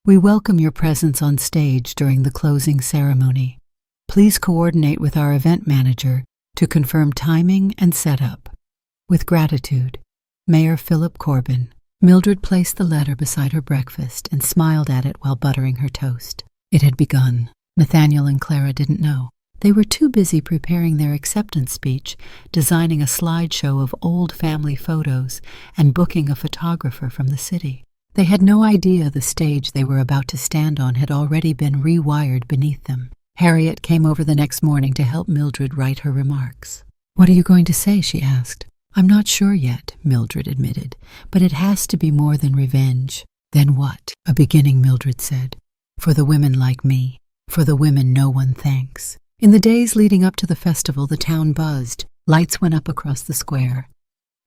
We welcome your presence on stage during the closing ceremony. Please coordinate with our event manager to confirm timing and setup. With gratitude, Mayor Philip Corbin." Mildred placed the letter beside her breakfast and smiled at it while buttering her toast. It had begun. Nathaniel and Clara didn't know. They were too busy preparing their acceptance speech, designing a slideshow of old family photos, and booking a photographer from the city. They had no idea the stage they were about to stand on had already been rewired beneath them. Harriet came over the next morning to help Mildred write her remarks. "What are you going to say?" she asked. "I'm not sure yet," Mildred admitted, "but it has to be more than revenge." "Then what?" "A beginning," Mildred said. "For the women like me. For the women no one thanks." In the days leading up to the festival, the town buzzed. Lights went up across the square.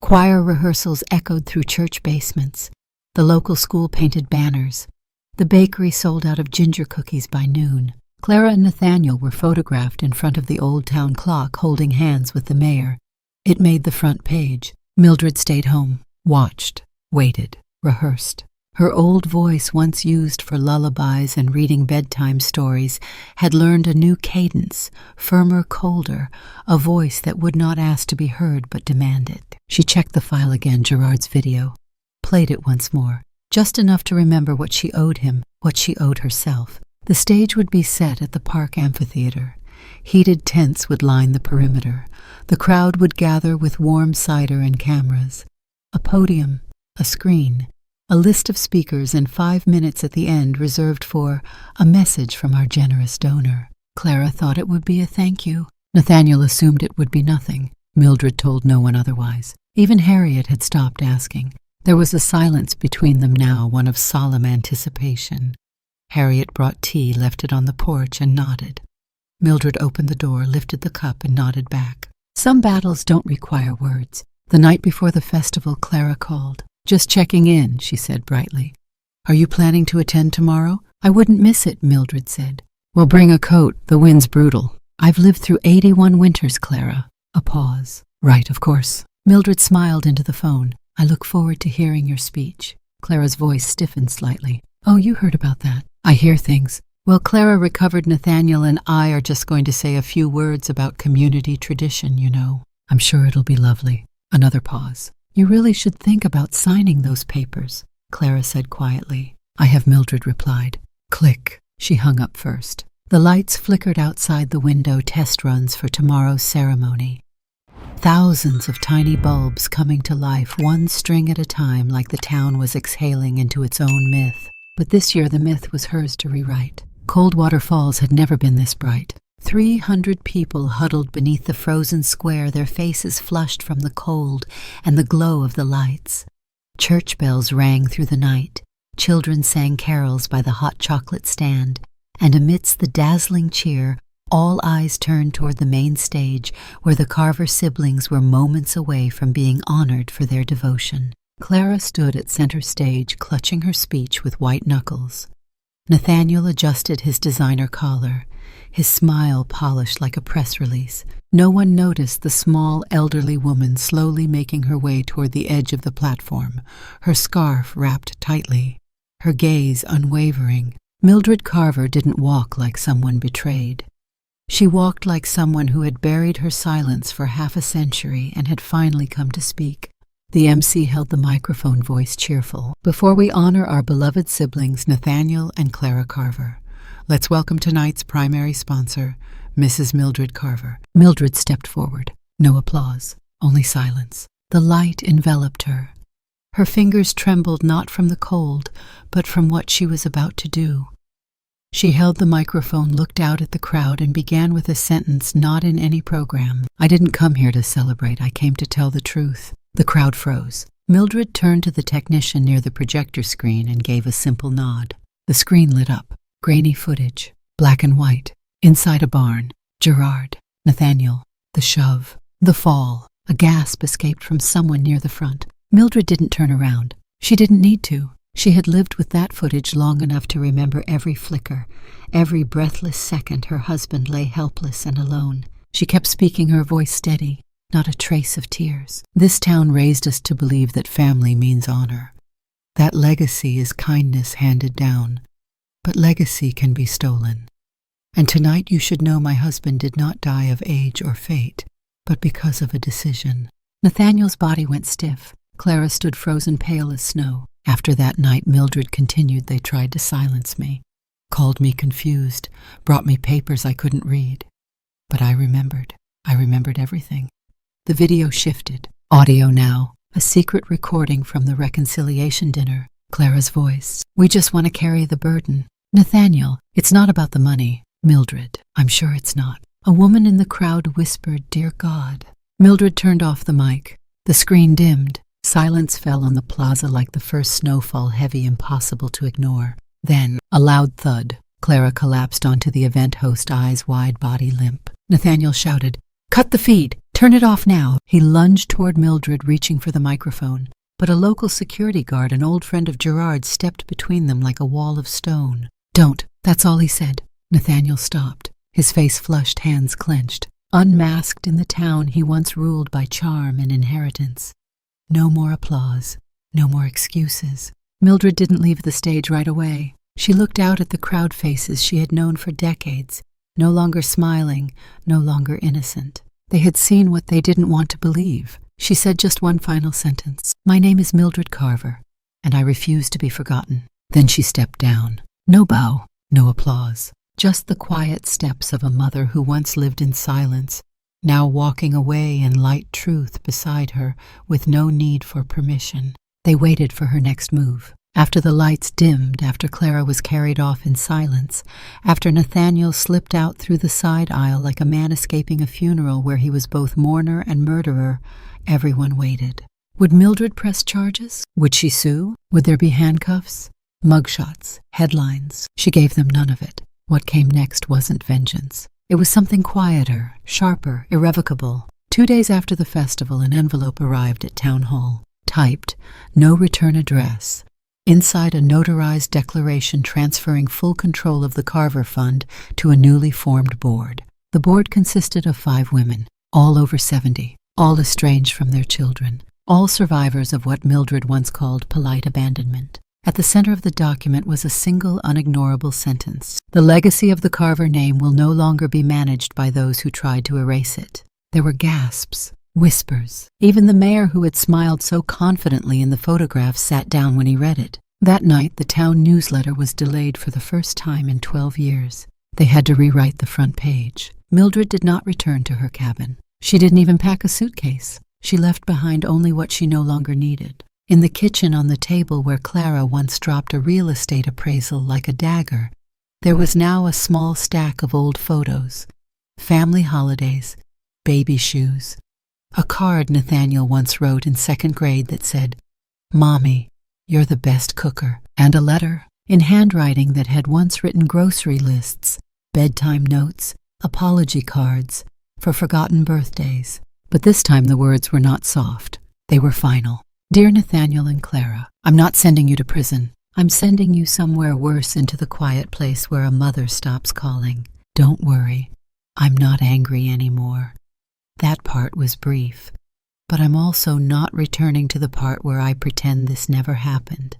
Choir rehearsals echoed through church basements. The local school painted banners. The bakery sold out of ginger cookies by noon. Clara and Nathaniel were photographed in front of the old town clock, holding hands with the mayor. It made the front page. Mildred stayed home, watched, waited, rehearsed. Her old voice, once used for lullabies and reading bedtime stories, had learned a new cadence, firmer, colder, a voice that would not ask to be heard but demanded. She checked the file again, Gerard's video, played it once more, just enough to remember what she owed him, what she owed herself. The stage would be set at the park amphitheater. Heated tents would line the perimeter. The crowd would gather with warm cider and cameras. A podium, a screen, a list of speakers, and 5 minutes at the end reserved for a message from our generous donor. Clara thought it would be a thank you. Nathaniel assumed it would be nothing. Mildred told no one otherwise. Even Harriet had stopped asking. There was a silence between them now, one of solemn anticipation. Harriet brought tea, left it on the porch, and nodded. Mildred opened the door, lifted the cup, and nodded back. Some battles don't require words. The night before the festival, Clara called. "Just checking in," she said brightly. "Are you planning to attend tomorrow?" "I wouldn't miss it," Mildred said. "Well, bring a coat. The wind's brutal." "I've lived through 81 winters, Clara." A pause. "Right, of course." Mildred smiled into the phone. "I look forward to hearing your speech." Clara's voice stiffened slightly. "Oh, you heard about that." "I hear things." "Well, Clara recovered. Nathaniel and I are just going to say a few words about community tradition, you know." I'm sure it'll be lovely. Another pause. You really should think about signing those papers, Clara said quietly. I have, Mildred replied. Click. She hung up first. The lights flickered outside the window, test runs for tomorrow's ceremony. Thousands of tiny bulbs coming to life, one string at a time, like the town was exhaling into its own myth. But this year the myth was hers to rewrite. Coldwater Falls had never been this bright. 300 people huddled beneath the frozen square, their faces flushed from the cold and the glow of the lights. Church bells rang through the night. Children sang carols by the hot chocolate stand, and amidst the dazzling cheer, all eyes turned toward the main stage, where the Carver siblings were moments away from being honored for their devotion. Clara stood at center stage, clutching her speech with white knuckles. Nathaniel adjusted his designer collar, his smile polished like a press release. No one noticed the small, elderly woman slowly making her way toward the edge of the platform, her scarf wrapped tightly, her gaze unwavering. Mildred Carver didn't walk like someone betrayed. She walked like someone who had buried her silence for half a century and had finally come to speak. The MC held the microphone, voice cheerful. Before we honor our beloved siblings, Nathaniel and Clara Carver, let's welcome tonight's primary sponsor, Mrs. Mildred Carver. Mildred stepped forward. No applause, only silence. The light enveloped her. Her fingers trembled not from the cold, but from what she was about to do. She held the microphone, looked out at the crowd, and began with a sentence not in any program. I didn't come here to celebrate. I came to tell the truth. The crowd froze. Mildred turned to the technician near the projector screen and gave a simple nod. The screen lit up. Grainy footage, black and white. Inside a barn. Gerard, Nathaniel, the shove, the fall. A gasp escaped from someone near the front. Mildred didn't turn around. She didn't need to. She had lived with that footage long enough to remember every flicker, every breathless second her husband lay helpless and alone. She kept speaking, her voice steady, not a trace of tears. This town raised us to believe that family means honor. That legacy is kindness handed down. But legacy can be stolen. And tonight you should know my husband did not die of age or fate, but because of a decision. Nathaniel's body went stiff. Clara stood frozen pale as snow. After that night, Mildred continued, they tried to silence me, called me confused, brought me papers I couldn't read. But I remembered. I remembered everything. The video shifted. Audio now. A secret recording from the reconciliation dinner. Clara's voice. We just want to carry the burden. Nathaniel, it's not about the money. Mildred, I'm sure it's not. A woman in the crowd whispered, Dear God. Mildred turned off the mic. The screen dimmed. Silence fell on the plaza like the first snowfall, heavy, impossible to ignore. Then, a loud thud. Clara collapsed onto the event host, eyes wide, body limp. Nathaniel shouted, Cut the feed! Turn it off now! He lunged toward Mildred, reaching for the microphone. But a local security guard, an old friend of Gerard's, stepped between them like a wall of stone. Don't! That's all he said. Nathaniel stopped. His face flushed, hands clenched. Unmasked in the town he once ruled by charm and inheritance. No more applause. No more excuses. Mildred didn't leave the stage right away. She looked out at the crowd faces she had known for decades, no longer smiling, no longer innocent. They had seen what they didn't want to believe. She said just one final sentence. My name is Mildred Carver, and I refuse to be forgotten. Then she stepped down. No bow, no applause. Just the quiet steps of a mother who once lived in silence, now walking away in light truth beside her with no need for permission. They waited for her next move. After the lights dimmed, after Clara was carried off in silence, after Nathaniel slipped out through the side aisle like a man escaping a funeral where he was both mourner and murderer, everyone waited. Would Mildred press charges? Would she sue? Would there be handcuffs? Mugshots? Headlines? She gave them none of it. What came next wasn't vengeance. It was something quieter, sharper, irrevocable. 2 days after the festival, an envelope arrived at Town Hall. Typed, no return address. Inside, a notarized declaration transferring full control of the Carver Fund to a newly formed board. The board consisted of 5 women, all over 70, all estranged from their children, all survivors of what Mildred once called polite abandonment. At the center of the document was a single, unignorable sentence. The legacy of the Carver name will no longer be managed by those who tried to erase it. There were gasps. Whispers. Even the mayor who had smiled so confidently in the photograph sat down when he read it. That night, the town newsletter was delayed for the first time in 12 years. They had to rewrite the front page. Mildred did not return to her cabin. She didn't even pack a suitcase. She left behind only what she no longer needed. In the kitchen on the table where Clara once dropped a real estate appraisal like a dagger, there was now a small stack of old photos, family holidays, baby shoes, a card Nathaniel once wrote in 2nd grade that said, "Mommy, you're the best cooker," and a letter in handwriting that had once written grocery lists, bedtime notes, apology cards for forgotten birthdays. But this time the words were not soft. They were final. "Dear Nathaniel and Clara, I'm not sending you to prison. I'm sending you somewhere worse, into the quiet place where a mother stops calling. Don't worry. I'm not angry anymore." That part was brief. But I'm also not returning to the part where I pretend this never happened.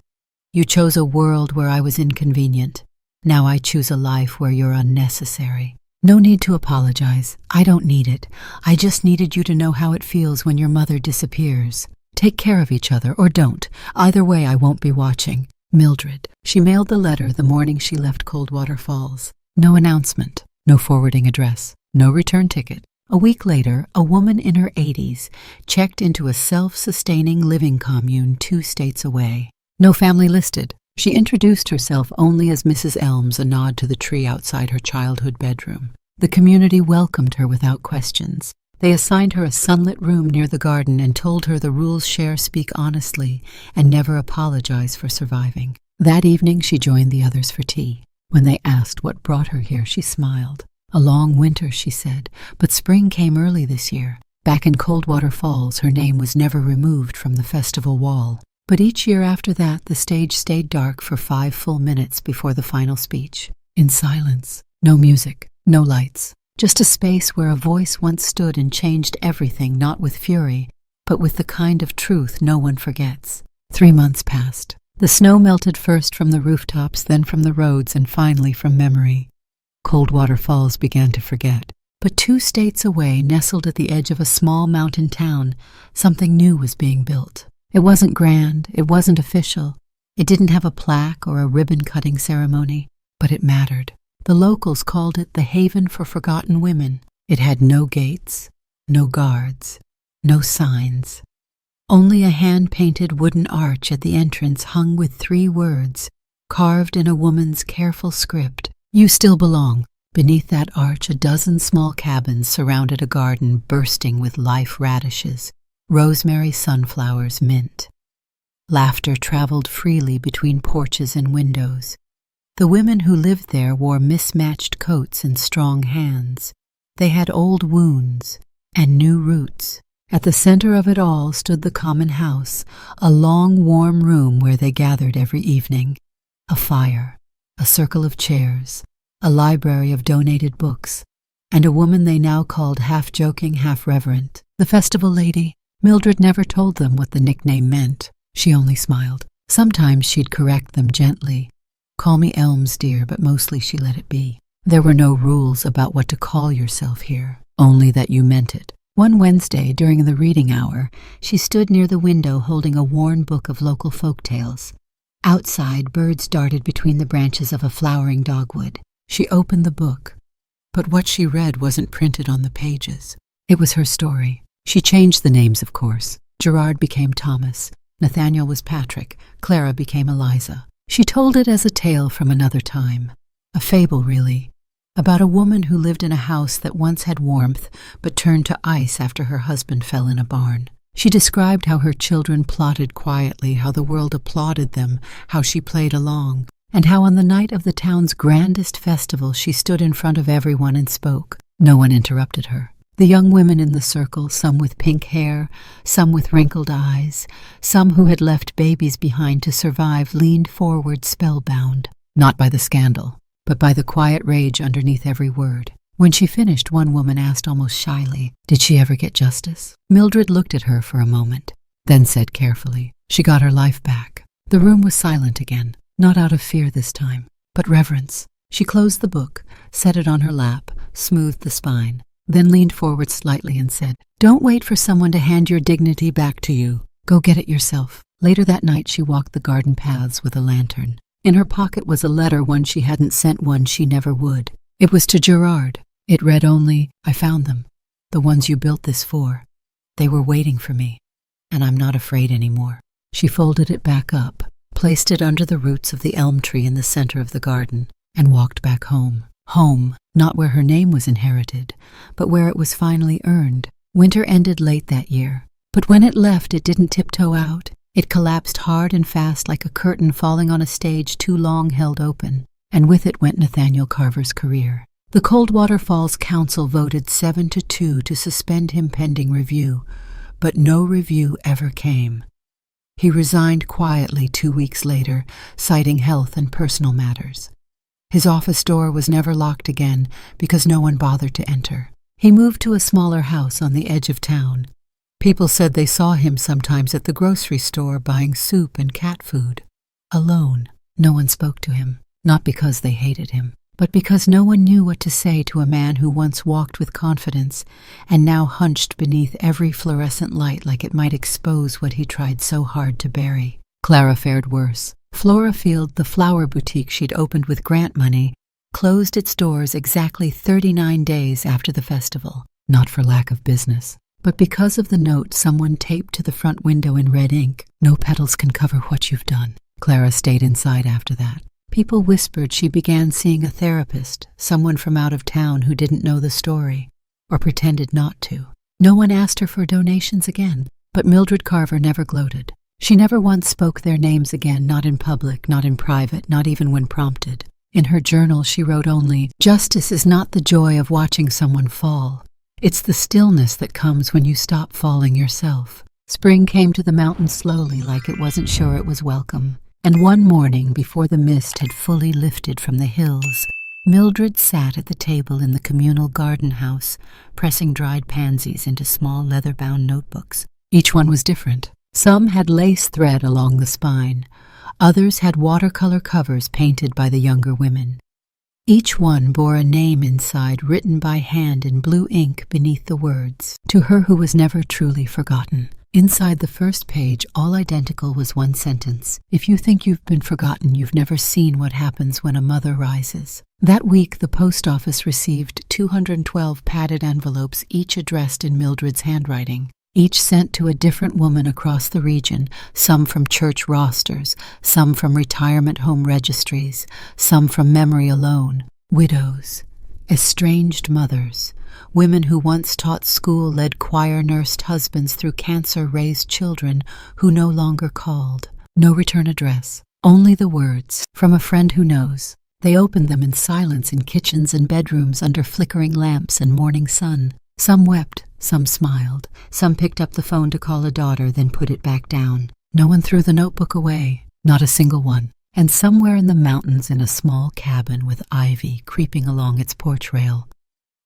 You chose a world where I was inconvenient. Now I choose a life where you're unnecessary. No need to apologize. I don't need it. I just needed you to know how it feels when your mother disappears. Take care of each other, or don't. Either way, I won't be watching. Mildred. She mailed the letter the morning she left Coldwater Falls. No announcement, no forwarding address, no return ticket. A week later, a woman in her 80s checked into a self-sustaining living commune 2 states away. No family listed. She introduced herself only as Mrs. Elms, a nod to the tree outside her childhood bedroom. The community welcomed her without questions. They assigned her a sunlit room near the garden and told her the rules share speak honestly and never apologize for surviving. That evening, she joined the others for tea. When they asked what brought her here, she smiled. A long winter, she said, but spring came early this year. Back in Coldwater Falls, her name was never removed from the festival wall. But each year after that, the stage stayed dark for 5 full minutes before the final speech. In silence. No music, no lights. Just a space where a voice once stood and changed everything, not with fury, but with the kind of truth no one forgets. 3 months passed. The snow melted first from the rooftops, then from the roads, and finally from memory. Coldwater Falls began to forget. But 2 states away, nestled at the edge of a small mountain town, something new was being built. It wasn't grand, it wasn't official. It didn't have a plaque or a ribbon-cutting ceremony, but it mattered. The locals called it the Haven for Forgotten Women. It had no gates, no guards, no signs. Only a hand-painted wooden arch at the entrance hung with 3 words, carved in a woman's careful script. "You still belong." Beneath that arch, a dozen small cabins surrounded a garden bursting with life radishes, rosemary, sunflowers, mint. Laughter traveled freely between porches and windows. The women who lived there wore mismatched coats and strong hands. They had old wounds and new roots. At the center of it all stood the common house, a long, warm room where they gathered every evening. A fire, a circle of chairs, a library of donated books, and a woman they now called half-joking, half-reverent, the festival lady. Mildred never told them what the nickname meant. She only smiled. Sometimes she'd correct them gently. "Call me Elms, dear," but mostly she let it be. There were no rules about what to call yourself here, only that you meant it. One Wednesday, during the reading hour, she stood near the window holding a worn book of local folk tales. Outside, birds darted between the branches of a flowering dogwood. She opened the book, but what she read wasn't printed on the pages. It was her story. She changed the names, of course. Gerard became Thomas, Nathaniel was Patrick, Clara became Eliza. She told it as a tale from another time. A fable, really, about a woman who lived in a house that once had warmth but turned to ice after her husband fell in a barn. She described how her children plotted quietly, how the world applauded them, how she played along, and how on the night of the town's grandest festival she stood in front of everyone and spoke. No one interrupted her. The young women in the circle, some with pink hair, some with wrinkled eyes, some who had left babies behind to survive, leaned forward spellbound, not by the scandal, but by the quiet rage underneath every word. When she finished, one woman asked almost shyly, "Did she ever get justice?" Mildred looked at her for a moment, then said carefully, "She got her life back." The room was silent again, not out of fear this time, but reverence. She closed the book, set it on her lap, smoothed the spine. then leaned forward slightly and said, "Don't wait for someone to hand your dignity back to you. Go get it yourself." Later that night, she walked the garden paths with a lantern. In her pocket was a letter, one she hadn't sent, one she never would. It was to Gerard. It read only, "I found them, the ones you built this for. They were waiting for me, and I'm not afraid anymore." She folded it back up, placed it under the roots of the elm tree in the center of the garden, and walked back home. Home, not where her name was inherited, but where it was finally earned. Winter ended late that year, but when it left, it didn't tiptoe out. It collapsed hard and fast like a curtain falling on a stage too long held open, and with it went Nathaniel Carver's career. The Coldwater Falls Council voted 7-2 to suspend him pending review, but no review ever came. He resigned quietly 2 weeks later, citing health and personal matters. His office door was never locked again because no one bothered to enter. He moved to a smaller house on the edge of town. People said they saw him sometimes at the grocery store buying soup and cat food. Alone, no one spoke to him, not because they hated him, but because no one knew what to say to a man who once walked with confidence and now hunched beneath every fluorescent light like it might expose what he tried so hard to bury. Clara fared worse. Flora Field, the flower boutique she'd opened with grant money, closed its doors exactly 39 days after the festival, not for lack of business, but because of the note someone taped to the front window in red ink, "No petals can cover what you've done." Clara stayed inside after that. People whispered she began seeing a therapist, someone from out of town who didn't know the story, or pretended not to. No one asked her for donations again, but Mildred Carver never gloated. She never once spoke their names again, not in public, not in private, not even when prompted. In her journal, she wrote only, "Justice is not the joy of watching someone fall. It's the stillness that comes when you stop falling yourself." Spring came to the mountain slowly, like it wasn't sure it was welcome. And one morning, before the mist had fully lifted from the hills, Mildred sat at the table in the communal garden house, pressing dried pansies into small leather-bound notebooks. Each one was different. Some had lace thread along the spine. Others had watercolor covers painted by the younger women. Each one bore a name inside, written by hand in blue ink beneath the words, "To her who was never truly forgotten." Inside the first page, all identical, was one sentence: "If you think you've been forgotten, you've never seen what happens when a mother rises." That week, the post office received 212 padded envelopes, each addressed in Mildred's handwriting. Each sent to a different woman across the region, some from church rosters, some from retirement home registries, some from memory alone. Widows, estranged mothers, women who once taught school, led choir-nursed husbands through cancer-raised children who no longer called. No return address, only the words, "From a friend who knows." They opened them in silence in kitchens and bedrooms under flickering lamps and morning sun. Some wept, some smiled, some picked up the phone to call a daughter, then put it back down. No one threw the notebook away, not a single one. And somewhere in the mountains, in a small cabin with ivy creeping along its porch rail,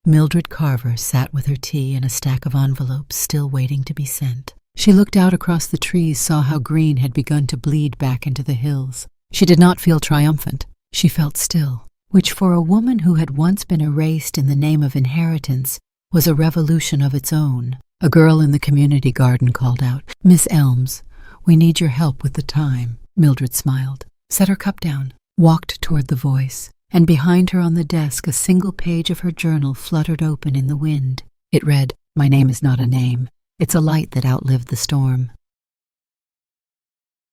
Mildred Carver sat with her tea and a stack of envelopes still waiting to be sent. She looked out across the trees, saw how green had begun to bleed back into the hills. She did not feel triumphant. She felt still, which for a woman who had once been erased in the name of inheritance was a revolution of its own. A girl in the community garden called out, "Miss Elms, we need your help with the time." Mildred smiled, set her cup down, walked toward the voice, and behind her on the desk a single page of her journal fluttered open in the wind. It read, "My name is not a name. It's a light that outlived the storm."